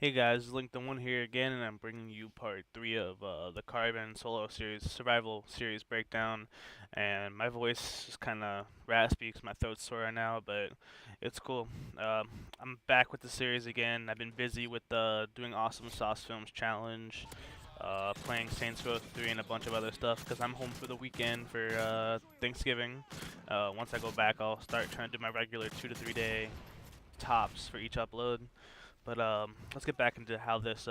Hey guys, Link the One here again, and I'm bringing you part 3 of the Carbon Solo Series Survival Series breakdown. And my voice is kind of raspy because my throat's sore right now, but it's cool. Uh, I'm back with the series again. I've been busy with doing Awesome Sauce Films Challenge, playing Saints Row 3, and a bunch of other stuff because I'm home for the weekend for Thanksgiving. Once I go back, I'll start trying to do my regular 2 to 3 day tops for each upload. But let's get back into how this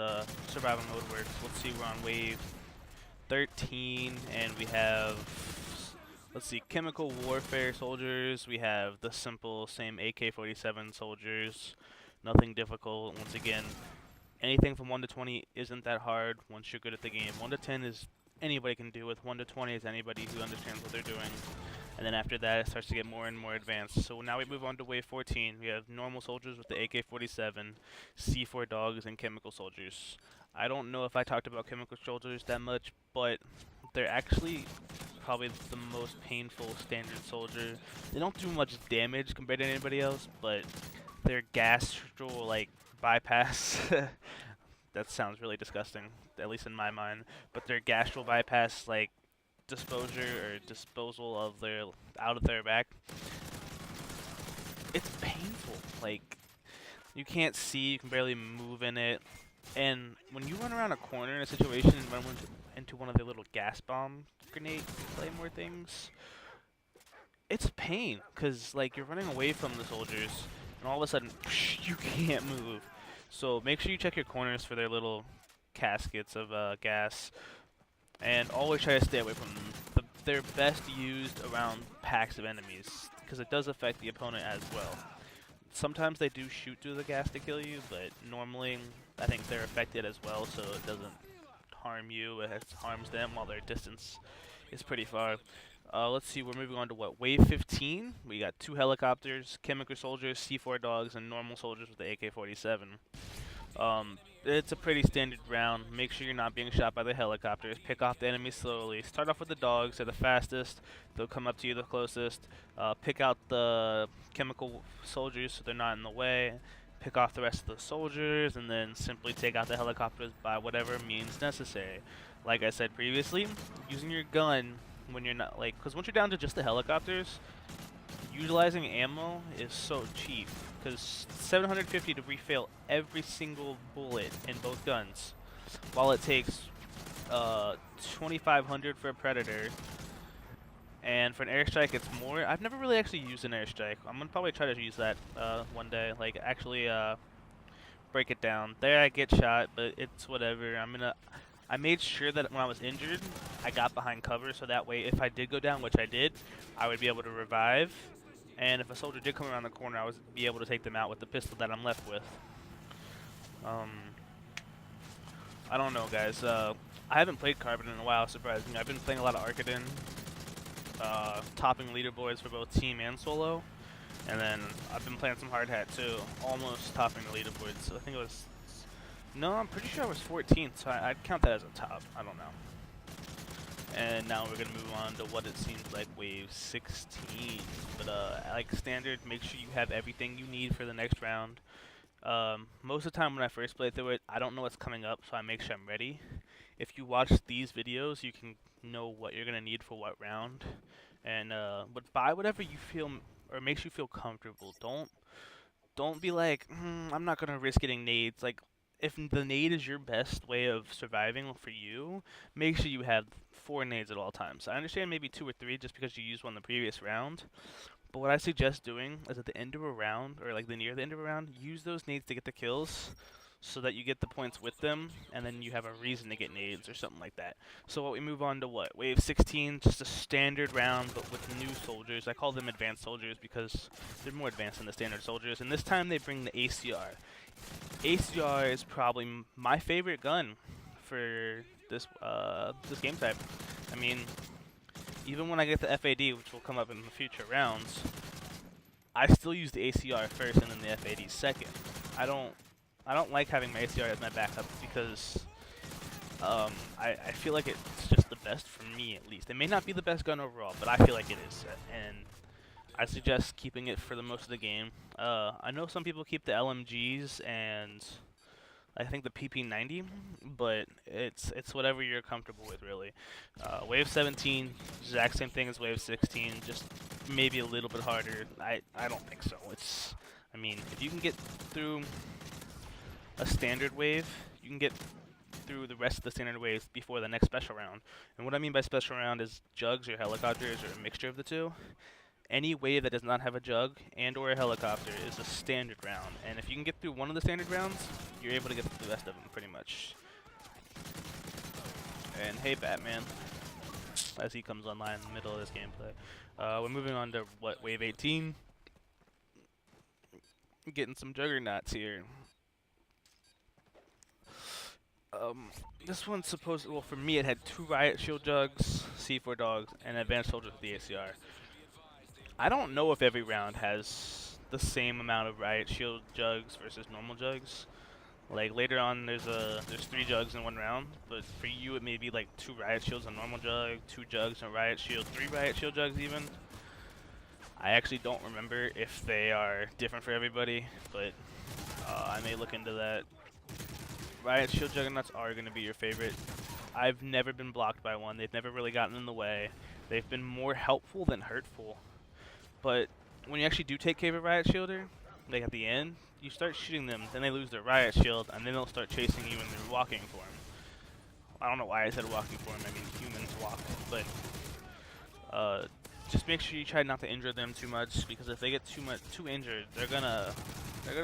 survival mode works. Let's see, we're on wave 13, and we have, let's see, chemical warfare soldiers. We have the simple same AK-47 soldiers. Nothing difficult. Once again, anything from 1 to 20 isn't that hard once you're good at the game. 1 to 10 is anybody can do with. 1 to 20 is anybody who understands what they're doing. And then after that, it starts to get more and more advanced. So now we move on to wave 14. We have normal soldiers with the AK-47, C4 dogs, and chemical soldiers. I don't know if I talked about chemical soldiers that much, but they're actually probably the most painful standard soldier. They don't do much damage compared to anybody else, but their gastral bypass that sounds really disgusting, at least in my mind. But their gastral bypass disposure or disposal of their out of their back, it's painful. Like, you can't see, you can barely move in it, and when you run around a corner in a situation and run into one of their little gas bomb grenade claymore things, it's pain because like you're running away from the soldiers and all of a sudden you can't move. So make sure you check your corners for their little caskets of gas, and always try to stay away from them. They're best used around packs of enemies because it does affect the opponent as well. Sometimes they do shoot through the gas to kill you, but normally I think they're affected as well, so it doesn't harm you. It harms them while their distance is pretty far. Let's see, we're moving on to what? Wave 15. We got 2 helicopters, chemical soldiers, C4 dogs, and normal soldiers with the AK-47. It's a pretty standard round. Make sure you're not being shot by the helicopters. Pick off the enemy slowly. Start off with the dogs. They're the fastest. They'll come up to you the closest. Pick out the chemical soldiers so they're not in the way. Pick off the rest of the soldiers, and then simply take out the helicopters by whatever means necessary. Like I said previously, using your gun when you're not, because once you're down to just the helicopters, utilizing ammo is so cheap because 750 to refill every single bullet in both guns, while it takes 2,500 for a Predator, and for an airstrike it's more. I've never really actually used an airstrike. I'm gonna probably try to use that one day, like actually break it down. There I get shot, but it's whatever. I made sure that when I was injured, I got behind cover, so that way if I did go down, which I did, I would be able to revive. And if a soldier did come around the corner, I would be able to take them out with the pistol that I'm left with. Um, I don't know, guys. I haven't played Carbon in a while, surprisingly. I've been playing a lot of Arkaden, topping leaderboards for both team and solo. And then I've been playing some Hard Hat too, almost topping the leaderboards. So I think it was, no, I'm pretty sure I was 14th, so I'd count that as a top. I don't know. And now we're gonna move on to what it seems like wave 16. But like standard, make sure you have everything you need for the next round. Most of the time when I first play through it, I don't know what's coming up, so I make sure I'm ready. If you watch these videos, you can know what you're gonna need for what round. And but buy whatever you feel or makes you feel comfortable. Don't be like, I'm not gonna risk getting nades. Like, if the nade is your best way of surviving for you, make sure you have 4 nades at all times. I understand maybe 2 or 3 just because you used one the previous round, but what I suggest doing is at the end of a round, or like the near the end of a round, use those nades to get the kills so that you get the points with them, and then you have a reason to get nades or something like that. So what we move on to what? Wave 16, just a standard round, but with new soldiers. I call them advanced soldiers because they're more advanced than the standard soldiers, and this time they bring the ACR. ACR is probably my favorite gun for this game type. I mean, even when I get the FAD, which will come up in the future rounds, I still use the ACR first and then the FAD second. I don't like having my ACR as my backup because I feel like it's just the best for me, at least. It may not be the best gun overall, but I feel like it is, and I suggest keeping it for the most of the game. I know some people keep the LMGs and I think the PP90, but it's whatever you're comfortable with, really. Wave 17, exact same thing as Wave 16, just maybe a little bit harder. I don't think so. I mean, if you can get through a standard wave, you can get through the rest of the standard waves before the next special round. And what I mean by special round is jugs or helicopters or a mixture of the two. Any wave that does not have a jug and or a helicopter is a standard round. And if you can get through one of the standard rounds, you're able to get through the rest of them pretty much. And hey Batman, as he comes online in the middle of this gameplay. We're moving on to what, wave 18? Getting some juggernauts here. This one's supposed to, well, for me it had 2 riot shield jugs, C4 dogs, and advanced soldiers with the ACR. I don't know if every round has the same amount of riot shield jugs versus normal jugs. Like later on there's 3 jugs in one round, but for you it may be like 2 riot shields and normal jug, 2 jugs and riot shield, 3 riot shield jugs even. I actually don't remember if they are different for everybody, but I may look into that. Riot shield juggernauts are going to be your favorite. I've never been blocked by one. They've never really gotten in the way. They've been more helpful than hurtful. But when you actually do take care of a riot shielder, like at the end, you start shooting them, then they lose their riot shield, and then they'll start chasing you when they're walking for them. I don't know why I said walking for them. I mean humans walk, but just make sure you try not to injure them too much, because if they get too injured, they're gonna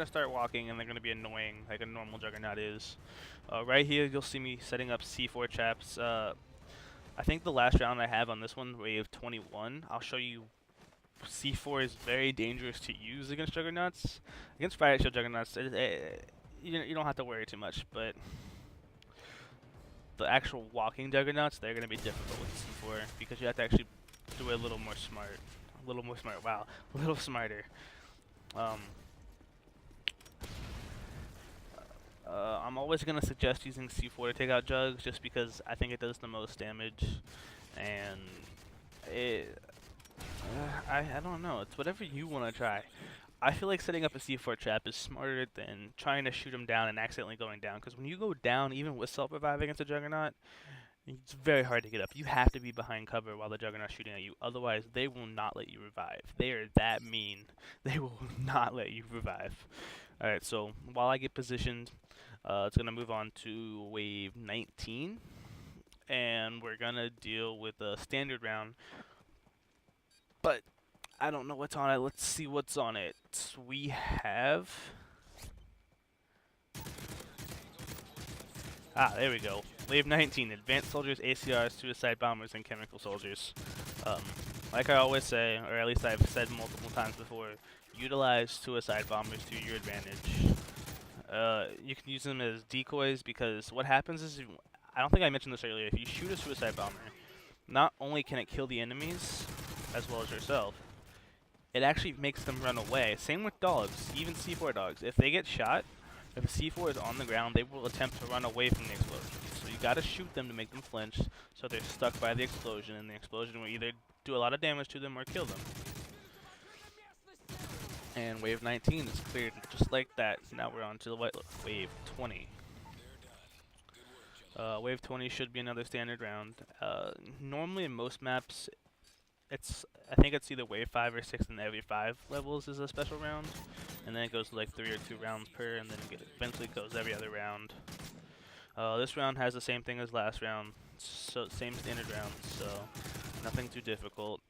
start walking and they're gonna be annoying like a normal juggernaut is. Right here, you'll see me setting up C4 traps. I think the last round I have on this one, wave 21, I'll show you. C4 is very dangerous to use against juggernauts. Against riot shield juggernauts, you don't have to worry too much, but the actual walking juggernauts, they're gonna be difficult with C4 because you have to actually do it a little more smart. A little more smart. Wow, a little smarter. I'm always gonna suggest using C4 to take out jugs, just because I think it does the most damage, and I don't know. It's whatever you want to try. I feel like setting up a C4 trap is smarter than trying to shoot them down and accidentally going down. Because when you go down, even with self-revive against a Juggernaut, it's very hard to get up. You have to be behind cover while the Juggernaut's shooting at you. Otherwise, they will not let you revive. They are that mean. They will not let you revive. Alright, so while I get positioned, it's going to move on to wave 19. And we're going to deal with a standard round. But I don't know what's on it. Let's see what's on it. We have... there we go. Wave 19, Advanced Soldiers, ACRs, Suicide Bombers, and Chemical Soldiers. Like I always say, or at least I've said multiple times before, utilize Suicide Bombers to your advantage. You can use them as decoys, because what happens is, I don't think I mentioned this earlier, if you shoot a Suicide Bomber, not only can it kill the enemies, as well as yourself, it actually makes them run away. Same with dogs, even C4 dogs. If they get shot, if a C4 is on the ground, they will attempt to run away from the explosion. So you gotta shoot them to make them flinch, so they're stuck by the explosion, and the explosion will either do a lot of damage to them or kill them. And wave 19 is cleared just like that. Now we're on to the wave 20. Wave 20 should be another standard round. Normally in most maps, I think it's either wave 5 or 6 in every 5 levels is a special round, and then it goes to like 3 or 2 rounds per, and then it eventually goes every other round. This round has the same thing as last round, so same standard round, so nothing too difficult.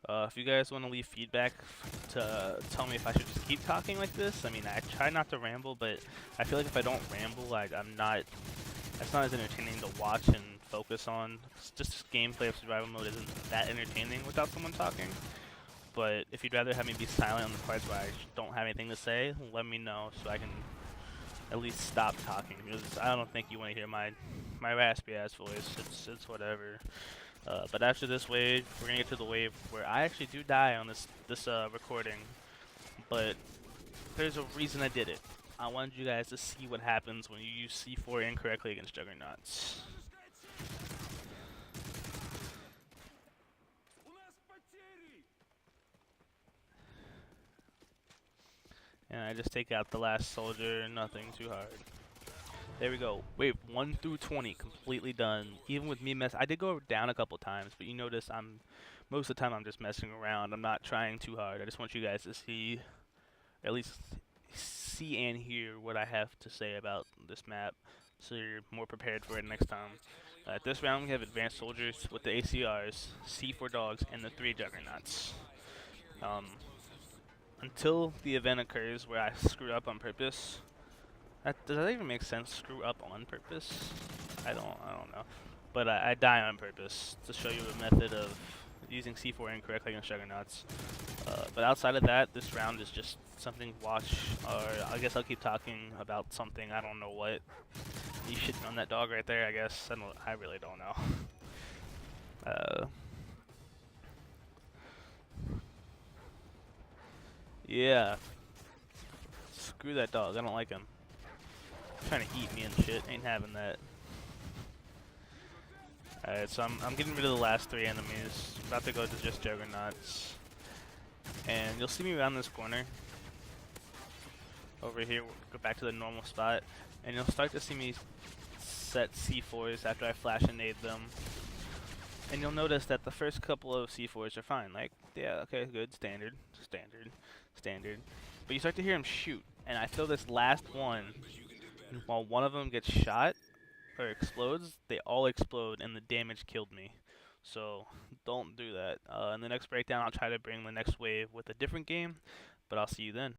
If you guys want to leave feedback to tell me if I should just keep talking like this, I mean, I try not to ramble, but I feel like if I don't ramble, it's not as entertaining to watch and focus on. Just gameplay of survival mode isn't that entertaining without someone talking. But if you'd rather have me be silent on the parts where I don't have anything to say, let me know so I can at least stop talking, because I don't think you want to hear my raspy ass voice. It's whatever. But after this wave, we're gonna get to the wave where I actually do die on this recording. But there's a reason I did it. I wanted you guys to see what happens when you use C4 incorrectly against Juggernauts. And I just take out the last soldier, nothing too hard. There we go. Wave 1 through 20, completely done. Even with me I did go down a couple times, but you notice most of the time I'm just messing around. I'm not trying too hard. I just want you guys to see, at least see and hear what I have to say about this map, so you're more prepared for it next time. This round we have advanced soldiers with the ACRs, C4 dogs, and the 3 juggernauts. Until the event occurs where I screw up on purpose. Does that even make sense? Screw up on purpose? I don't know. But I die on purpose to show you a method of using C4 incorrectly against juggernauts. But outside of that, this round is just something to watch, or I guess I'll keep talking about something. I don't know what. You shitting on that dog right there, I guess. I really don't know. Yeah. Screw that dog. I don't like him. Trying to eat me and shit. Ain't having that. Alright, so I'm getting rid of the last 3 enemies. About to go to just juggernauts. And you'll see me around this corner. Over here, we'll go back to the normal spot. And you'll start to see me set C4s after I flash and nade them. And you'll notice that the first couple of C4s are fine. Like, yeah, okay, good, standard. But you start to hear them shoot. And I throw this last one. And while one of them gets shot, or explodes, they all explode and the damage killed me. So don't do that. In the next breakdown, I'll try to bring the next wave with a different game, but I'll see you then.